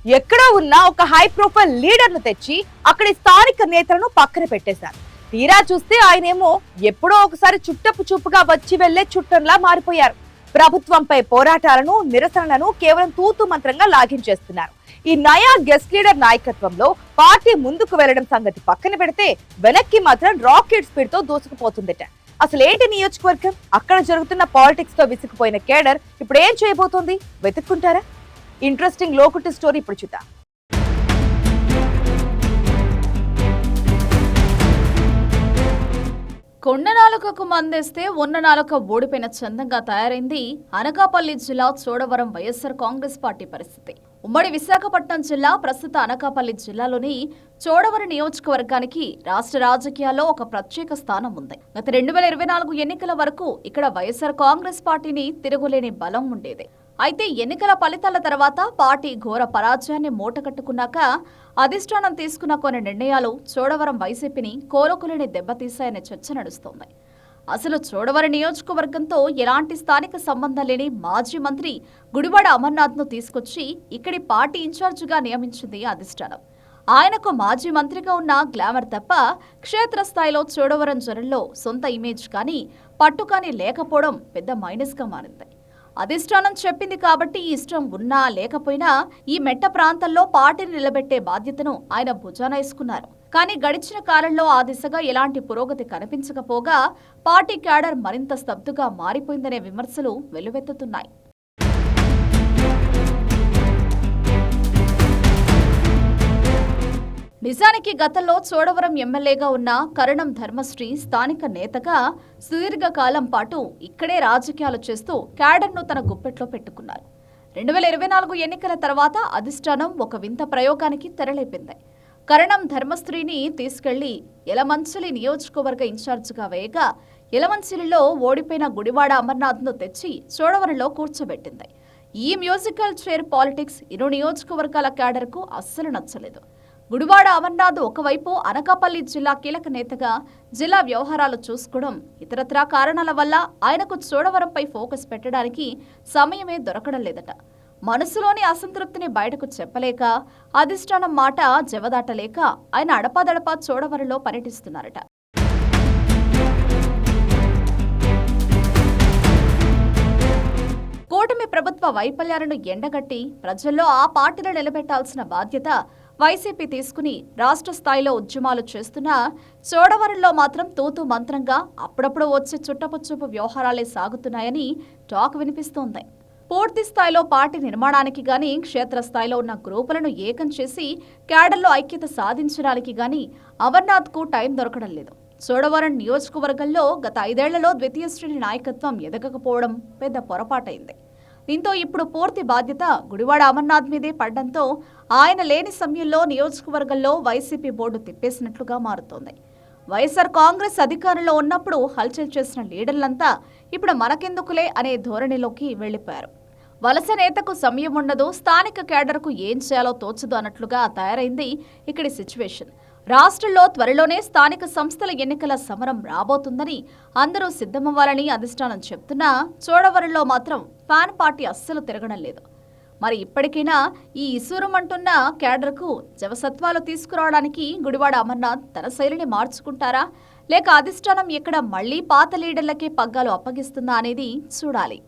ఎక్కడో ఉన్న ఒక హై ప్రొఫైల్ లీడర్ ను తెచ్చి అక్కడి స్థానిక నేతలను పక్కన పెట్టేశారు. తీరా చూస్తే ఆయనేమో ఎప్పుడో ఒకసారి చుట్టపు చూపుగా వచ్చి వెళ్లే చుట్టంలా మారిపోయారు. ప్రభుత్వంపై పోరాటాలను, నిరసనలను కేవలం తూతు మంత్రంగా లాగించేస్తున్నారు. ఈ నయా గెస్ట్ లీడర్ నాయకత్వంలో పార్టీ ముందుకు వెళ్లడం సంగతి పక్కన పెడితే వెనక్కి మాత్రం రాకెట్ స్పీడ్ తో దూసుకుపోతుందట. అసలేంటి నియోజకవర్గం? అక్కడ జరుగుతున్న పాలిటిక్స్ తో విసిగిపోయిన కేడర్ ఇప్పుడు ఏం చేయబోతోంది? వెతుక్కుంటారా? ఇంట్రెస్టింగ్ లోకుటి స్టోరీ ఇప్పుడు చూద్దాం. కొండ నాలుకకు మందేస్తే ఉన్న నాలుక ఓడిపోయిన చందంగా తయారైంది అనకాపల్లి జిల్లా చోడవరం వైఎస్ఆర్ కాంగ్రెస్ పార్టీ పరిస్థితి. ఉమ్మడి విశాఖపట్నం జిల్లా ప్రస్తుత అనకాపల్లి జిల్లాలోని చోడవరం నియోజకవర్గానికి రాష్ట్ర రాజకీయాల్లో ఒక ప్రత్యేక స్థానం ఉంది. గత 2024 ఎన్నికల వరకు ఇక్కడ వైఎస్ఆర్ కాంగ్రెస్ పార్టీని తిరుగులేని బలం ఉండేది. అయితే ఎన్నికల ఫలితాల తర్వాత పార్టీ ఘోర పరాజయాన్ని మూటకట్టుకున్నాక అధిష్టానం తీసుకున్న కొన్ని నిర్ణయాలు చోడవరం వైసీపీని కోలుకోలేని దెబ్బతీశాయనే చర్చ నడుస్తోంది. అసలు చోడవరం నియోజకవర్గంతో ఎలాంటి స్థానిక సంబంధం లేని మాజీ మంత్రి గుడివాడ అమర్నాథ్ ను తీసుకొచ్చి ఇక్కడి పార్టీ ఇన్ఛార్జిగా నియమించింది అధిష్టానం. ఆయనకు మాజీ మంత్రిగా ఉన్న గ్లామర్ తప్ప క్షేత్రస్థాయిలో చోడవరం జనంలో సొంత ఇమేజ్ కానీ పట్టు కానీ లేకపోవడం పెద్ద మైనస్గా మారింది. అధిష్టానం చెప్పింది కాబట్టి ఇష్టం ఉన్నా లేకపోయినా ఈ మెట్ట ప్రాంతంలో పార్టీని నిలబెట్టే బాధ్యతను ఆయన భుజాన వేసుకున్నారు. కానీ గడిచిన కాలంలో ఆ దిశగా ఎలాంటి పురోగతి కనిపించకపోగా పార్టీ క్యాడర్ మరింత స్తబ్దుగా మారిపోయిందనే విమర్శలు వెల్లువెత్తుతున్నాయి. నిజానికి గతంలో చోడవరం ఎమ్మెల్యేగా ఉన్న కరణం ధర్మశ్రీ స్థానిక నేతగా సుదీర్ఘకాలం పాటు ఇక్కడే రాజకీయాలు చేస్తూ క్యాడర్ను తన గుప్పెట్లో పెట్టుకున్నారు. 2024 ఎన్నికల తర్వాత అధిష్టానం ఒక వింత ప్రయోగానికి తెరలేపింది. కరణం ధర్మశ్రీని తీసుకెళ్లి యలమంచిలి నియోజకవర్గ ఇన్ఛార్జిగా వేయగా యలమంచిలిలో ఓడిపోయిన గుడివాడ అమర్నాథ్ను తెచ్చి చోడవరంలో కూర్చోబెట్టింది. ఈ మ్యూజికల్ చైర్ పాలిటిక్స్ ఇరు నియోజకవర్గాల క్యాడర్కు అస్సలు నచ్చలేదు. గుడివాడ అమర్నాథ్ ఒకవైపు అనకాపల్లి జిల్లా కీలక నేతగా జిల్లా వ్యవహారాలు చూసుకోవడం, ఇతరత్రా కారణాల వల్ల ఆయనకు చోడవరంపై ఫోకస్ పెట్టడానికి సమయమే దొరకడం లేదట. మనసులోని అసంతృప్తిని బయటకు చెప్పలేక, అధిష్టానం మాట జవదాటలేక ఆయన అడపాదడపా చోడవరంలో పర్యటిస్తున్నారట. కూటమి ప్రభుత్వ వైఫల్యాలను ఎండగట్టి ప్రజల్లో ఆ పార్టీని నిలబెట్టాల్సిన బాధ్యత వైసీపీ తీసుకుని రాష్ట్ర స్థాయిలో ఉద్యమాలు చేస్తున్నా చోడవరంలో మాత్రం తూతు మంత్రంగా అప్పుడప్పుడు వచ్చే చుట్టపుచ్చుపు వ్యవహారాలే సాగుతున్నాయని టాక్ వినిపిస్తోంది. పూర్తి స్థాయిలో పార్టీ నిర్మాణానికి గాని, క్షేత్రస్థాయిలో ఉన్న గ్రూపులను ఏకం చేసి క్యాడర్లో ఐక్యత సాధించడానికి గాని అమర్నాథ్కు టైం దొరకడం లేదు. చోడవరం నియోజకవర్గంలో గత 5 ఏళ్లలో ద్వితీయ శ్రేణి నాయకత్వం ఎదగకపోవడం పెద్ద పొరపాటైంది. దీంతో ఇప్పుడు పూర్తి బాధ్యత గుడివాడ అమర్నాథ్ మీదే పడ్డంతో ఆయన లేని సమయంలో నియోజకవర్గంలో వైసీపీ బోర్డు తిప్పేసినట్లుగా మారుతోంది. వైఎస్ఆర్ కాంగ్రెస్ అధికారంలో ఉన్నప్పుడు హల్చల్ చేసిన లీడర్లంతా ఇప్పుడు మనకెందుకులే అనే ధోరణిలోకి వెళ్లిపోయారు. వలస నేతకు సమయం ఉండదు, స్థానిక కేడర్కు ఏం చేయాలో తోచదు అన్నట్లుగా తయారైంది ఇక్కడి సిచ్యువేషన్. రాష్ట్రంలో త్వరలోనే స్థానిక సంస్థల ఎన్నికల సమరం రాబోతుందని అందరూ సిద్ధమవ్వాలని అధిష్టానం చెప్తున్నా చోడవరంలో మాత్రం ఫ్యాన్ పార్టీ అస్సలు తిరగడం లేదు. మరి ఇప్పటికైనా ఈ ఇసురుమంటున్న కేడర్కు జవసత్వాలు తీసుకురావడానికి గుడివాడ అమర్నాథ్ తన శైలిని మార్చుకుంటారా, లేక అధిష్టానం ఇక్కడ మళ్లీ పాత లీడర్లకే పగ్గాలు అప్పగిస్తుందా అనేది చూడాలి.